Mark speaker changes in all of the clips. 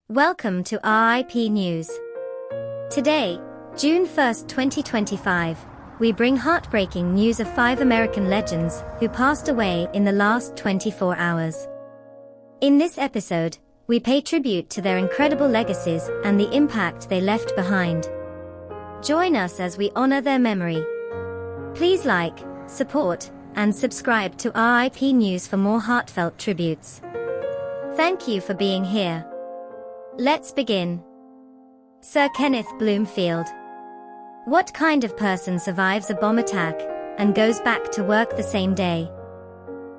Speaker 1: Welcome to RIP News. Today, June 1st, 2025, we bring heartbreaking news of 5 American legends who passed away in the last 24 hours. In this episode, we pay tribute to their incredible legacies and the impact they left behind. Join us as we honor their memory. Please like, support, and subscribe to RIP News for more heartfelt tributes. Thank you for being here. Let's begin. Sir Kenneth Bloomfield. What kind of person survives a bomb attack and goes back to work the same day?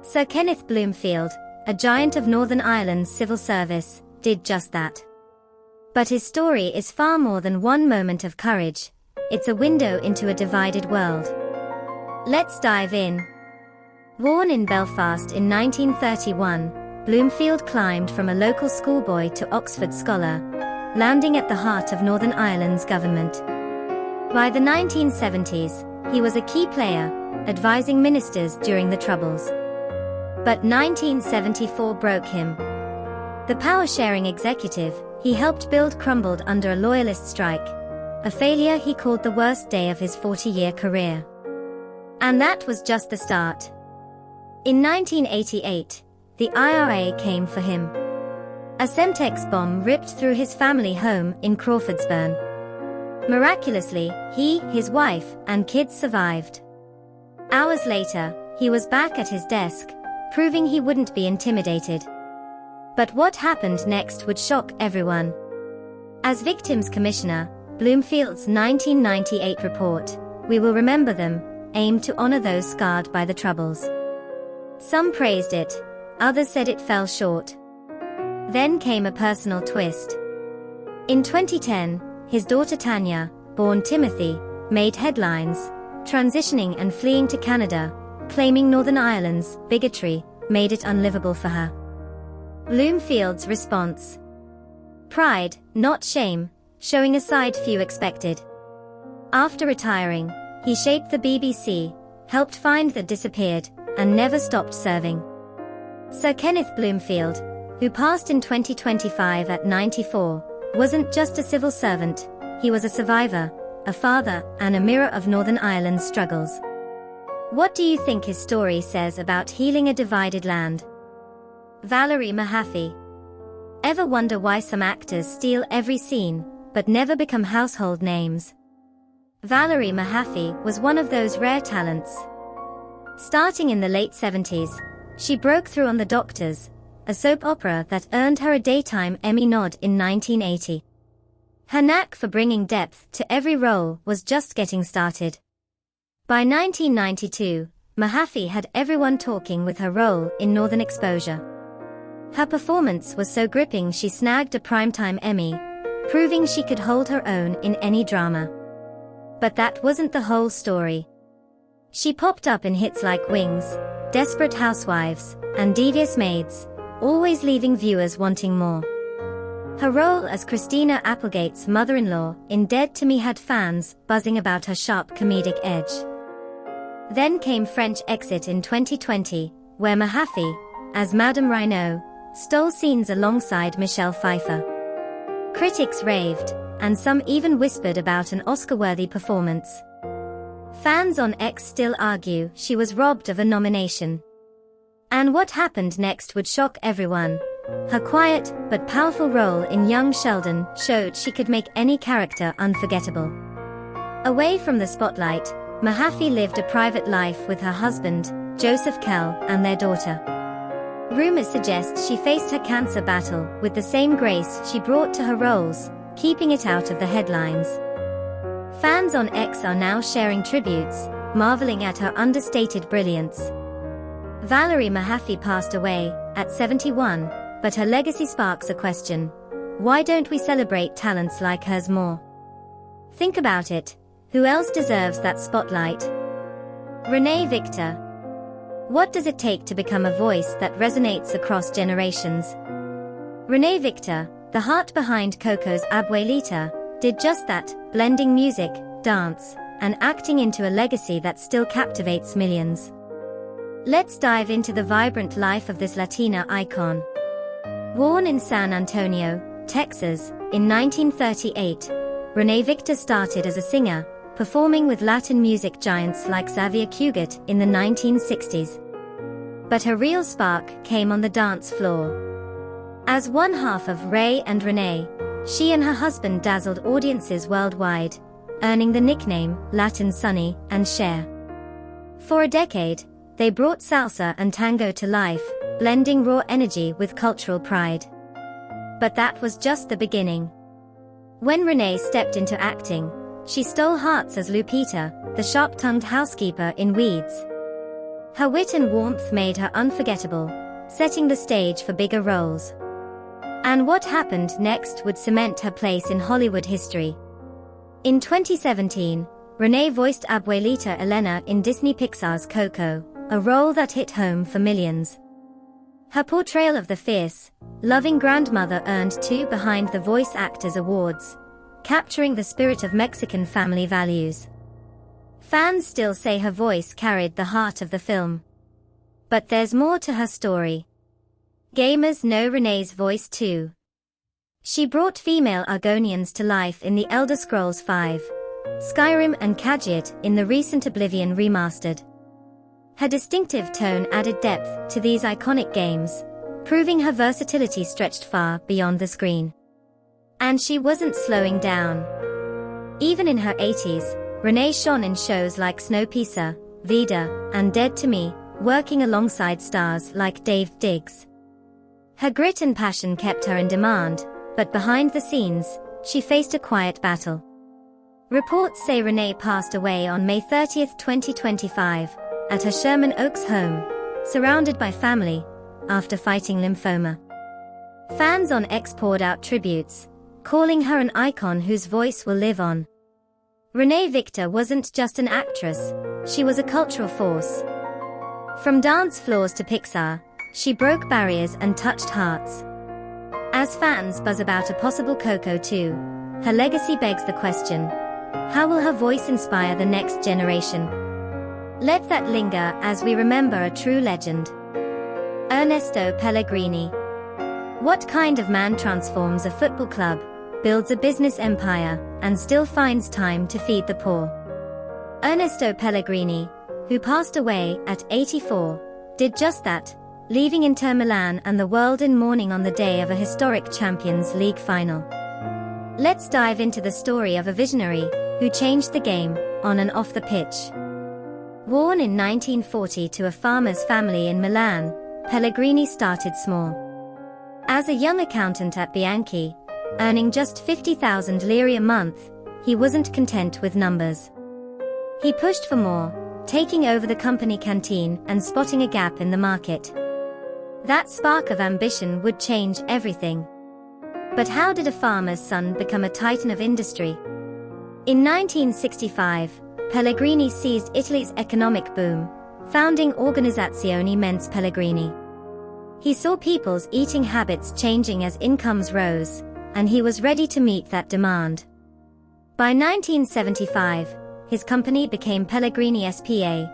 Speaker 1: Sir Kenneth Bloomfield, a giant of Northern Ireland's civil service, did just that. But his story is far more than one moment of courage. It's a window into a divided world. Let's dive in. Born in Belfast in 1931, Bloomfield climbed from a local schoolboy to Oxford scholar, landing at the heart of Northern Ireland's government. By the 1970s, he was a key player, advising ministers during the Troubles. But 1974 broke him. The power-sharing executive he helped build crumbled under a loyalist strike, a failure he called the worst day of his 40-year career. And that was just the start. In 1988, the IRA came for him. A Semtex bomb ripped through his family home in Crawfordsburn. Miraculously, he, his wife, and kids survived. Hours later, he was back at his desk, proving he wouldn't be intimidated. But what happened next would shock everyone. As Victims Commissioner, Bloomfield's 1998 report, We Will Remember Them, aimed to honor those scarred by the Troubles. Some praised it. Others said it fell short. Then came a personal twist. In 2010, his daughter Tanya, born Timothy, made headlines, transitioning and fleeing to Canada, claiming Northern Ireland's bigotry made it unlivable for her. Bloomfield's response: pride, not shame, showing a side few expected. After retiring, he shaped the BBC, helped find the disappeared, and never stopped serving. Sir Kenneth Bloomfield, who passed in 2025 at 94, wasn't just a civil servant, he was a survivor, a father, and a mirror of Northern Ireland's struggles. What do you think his story says about healing a divided land? Valerie Mahaffey. Ever wonder why some actors steal every scene, but never become household names? Valerie Mahaffey was one of those rare talents. Starting in the late 70s, she broke through on The Doctors, a soap opera that earned her a Daytime Emmy nod in 1980. Her knack for bringing depth to every role was just getting started. By 1992, Mahaffey had everyone talking with her role in Northern Exposure. Her performance was so gripping she snagged a Primetime Emmy, proving she could hold her own in any drama. But that wasn't the whole story. She popped up in hits like Wings, Desperate Housewives, and Devious Maids, always leaving viewers wanting more. Her role as Christina Applegate's mother-in-law in Dead to Me had fans buzzing about her sharp comedic edge. Then came French Exit in 2020, where Mahaffey, as Madame Rhino, stole scenes alongside Michelle Pfeiffer. Critics raved, and some even whispered about an Oscar-worthy performance. Fans on X still argue she was robbed of a nomination. And what happened next would shock everyone. Her quiet, but powerful role in Young Sheldon showed she could make any character unforgettable. Away from the spotlight, Mahaffey lived a private life with her husband, Joseph Kell, and their daughter. Rumors suggest she faced her cancer battle with the same grace she brought to her roles, keeping it out of the headlines. Fans on X are now sharing tributes, marveling at her understated brilliance. Valerie Mahaffey passed away at 71, but her legacy sparks a question. Why don't we celebrate talents like hers more? Think about it. Who else deserves that spotlight? Renée Victor. What does it take to become a voice that resonates across generations? Renée Victor, the heart behind Coco's Abuelita, did just that, blending music, dance, and acting into a legacy that still captivates millions. Let's dive into the vibrant life of this Latina icon. Born in San Antonio, Texas. In 1938, Renée Victor started as a singer, performing with Latin music giants like Xavier Cugat in the 1960s. But her real spark came on the dance floor. As one half of Ray and Renée, she and her husband dazzled audiences worldwide, earning the nickname Latin Sunny and Cher. For a decade, they brought salsa and tango to life, blending raw energy with cultural pride. But that was just the beginning. When Renée stepped into acting, she stole hearts as Lupita, the sharp-tongued housekeeper in Weeds. Her wit and warmth made her unforgettable, setting the stage for bigger roles. And what happened next would cement her place in Hollywood history. In 2017, Renée voiced Abuelita Elena in Disney Pixar's Coco, a role that hit home for millions. Her portrayal of the fierce, loving grandmother earned 2 Behind the Voice Actors Awards, capturing the spirit of Mexican family values. Fans still say her voice carried the heart of the film. But there's more to her story. Gamers know Renée's voice too. She brought female Argonians to life in The Elder Scrolls V, Skyrim and Khajiit in the recent Oblivion remastered. Her distinctive tone added depth to these iconic games, proving her versatility stretched far beyond the screen. And she wasn't slowing down. Even in her 80s, Renée shone in shows like Snowpiercer, Vida, and Dead to Me, working alongside stars like Dave Diggs. Her grit and passion kept her in demand, but behind the scenes, she faced a quiet battle. Reports say Renée passed away on May 30, 2025, at her Sherman Oaks home, surrounded by family, after fighting lymphoma. Fans on X poured out tributes, calling her an icon whose voice will live on. Renée Victor wasn't just an actress, she was a cultural force. From dance floors to Pixar, she broke barriers and touched hearts. As fans buzz about a possible Coco 2, her legacy begs the question: how will her voice inspire the next generation? Let that linger as we remember a true legend. Ernesto Pellegrini. What kind of man transforms a football club, builds a business empire, and still finds time to feed the poor? Ernesto Pellegrini, who passed away at 84, did just that, leaving Inter Milan and the world in mourning on the day of a historic Champions League final. Let's dive into the story of a visionary who changed the game, on and off the pitch. Born in 1940 to a farmer's family in Milan, Pellegrini started small. As a young accountant at Bianchi, earning just 50,000 lire a month, he wasn't content with numbers. He pushed for more, taking over the company canteen and spotting a gap in the market. That spark of ambition would change everything. But how did a farmer's son become a titan of industry? In 1965, Pellegrini seized Italy's economic boom, founding Organizzazione Mense Pellegrini. He saw people's eating habits changing as incomes rose, and he was ready to meet that demand. By 1975, his company became Pellegrini S.p.A.,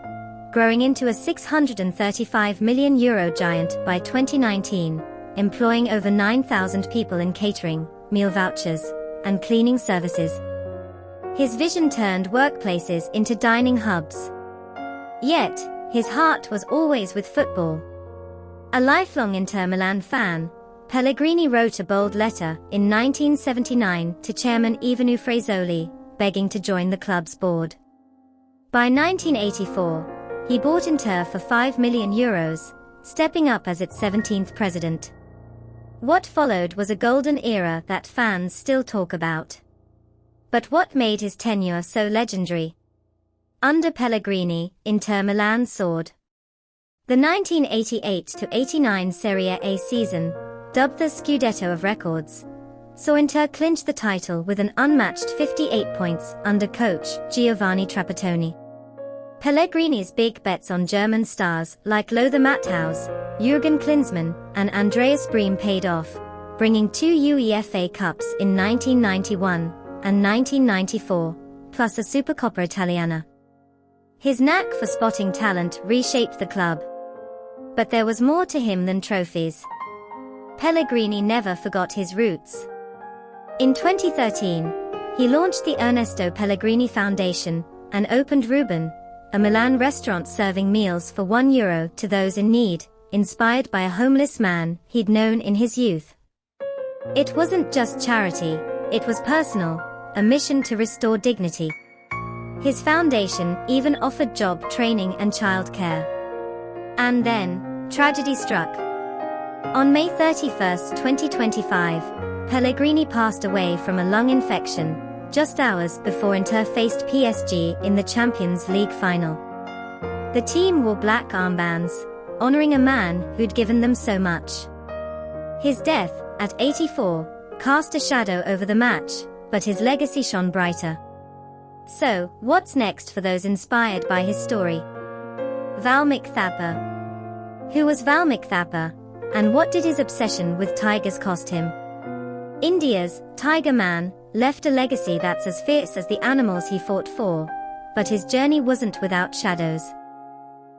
Speaker 1: growing into a €635 million giant by 2019, employing over 9,000 people in catering, meal vouchers, and cleaning services. His vision turned workplaces into dining hubs. Yet, his heart was always with football. A lifelong Inter Milan fan, Pellegrini wrote a bold letter in 1979 to chairman Ivano Frazzoli, begging to join the club's board. By 1984, he bought Inter for €5 million, stepping up as its 17th president. What followed was a golden era that fans still talk about. But what made his tenure so legendary? Under Pellegrini, Inter Milan soared. The 1988-89 Serie A season, dubbed the Scudetto of Records, saw Inter clinch the title with an unmatched 58 points under coach Giovanni Trapattoni. Pellegrini's big bets on German stars like Lothar Matthaus, Jürgen Klinsmann, and Andreas Briem paid off, bringing 2 UEFA Cups in 1991 and 1994, plus a Supercoppa Italiana. His knack for spotting talent reshaped the club. But there was more to him than trophies. Pellegrini never forgot his roots. In 2013, he launched the Ernesto Pellegrini Foundation and opened Reuben, a Milan restaurant serving meals for €1 to those in need, inspired by a homeless man he'd known in his youth. It wasn't just charity, it was personal, a mission to restore dignity. His foundation even offered job training and childcare. And then, tragedy struck. On May 31, 2025, Pellegrini passed away from a lung infection, just hours before Inter faced PSG in the Champions League final. The team wore black armbands, honoring a man who'd given them so much. His death, at 84, cast a shadow over the match, but his legacy shone brighter. So, what's next for those inspired by his story? Valmik Thapar. Who was Valmik Thapar, and what did his obsession with tigers cost him? India's Tiger Man left a legacy that's as fierce as the animals he fought for, but his journey wasn't without shadows.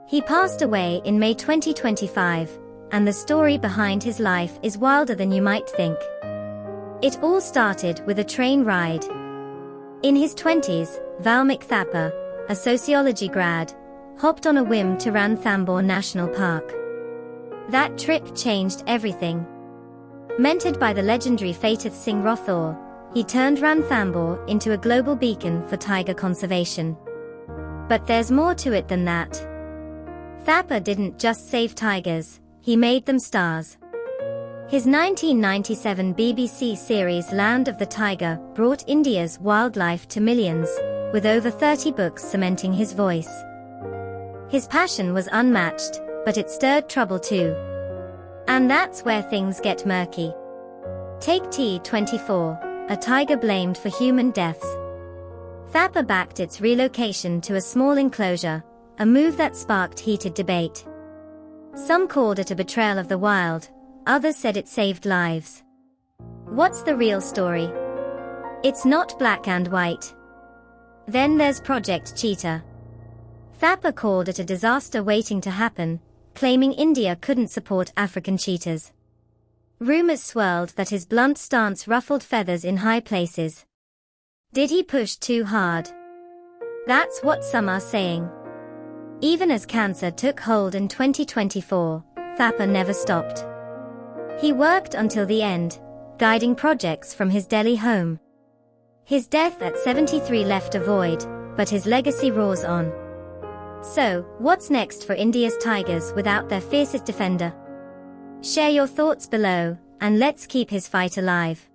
Speaker 1: He passed away in May 2025, and the story behind his life is wilder than you might think. It all started with a train ride. In his 20s, Valmik Thapar, a sociology grad, hopped on a whim to Ranthambore National Park. That trip changed everything. Mentored by the legendary Fatih Singh Rothor, he turned Ranthambore into a global beacon for tiger conservation. But there's more to it than that. Thapar didn't just save tigers, he made them stars. His 1997 BBC series Land of the Tiger brought India's wildlife to millions, with over 30 books cementing his voice. His passion was unmatched, but it stirred trouble too. And that's where things get murky. Take T24, a tiger blamed for human deaths. Thapar backed its relocation to a small enclosure, a move that sparked heated debate. Some called it a betrayal of the wild, others said it saved lives. What's the real story? It's not black and white. Then there's Project Cheetah. Thapar called it a disaster waiting to happen, claiming India couldn't support African cheetahs. Rumors swirled that his blunt stance ruffled feathers in high places. Did he push too hard? That's what some are saying. Even as cancer took hold in 2024, Thapar never stopped. He worked until the end, guiding projects from his Delhi home. His death at 73 left a void, but his legacy roars on. So, what's next for India's tigers without their fiercest defender? Share your thoughts below, and let's keep his fight alive.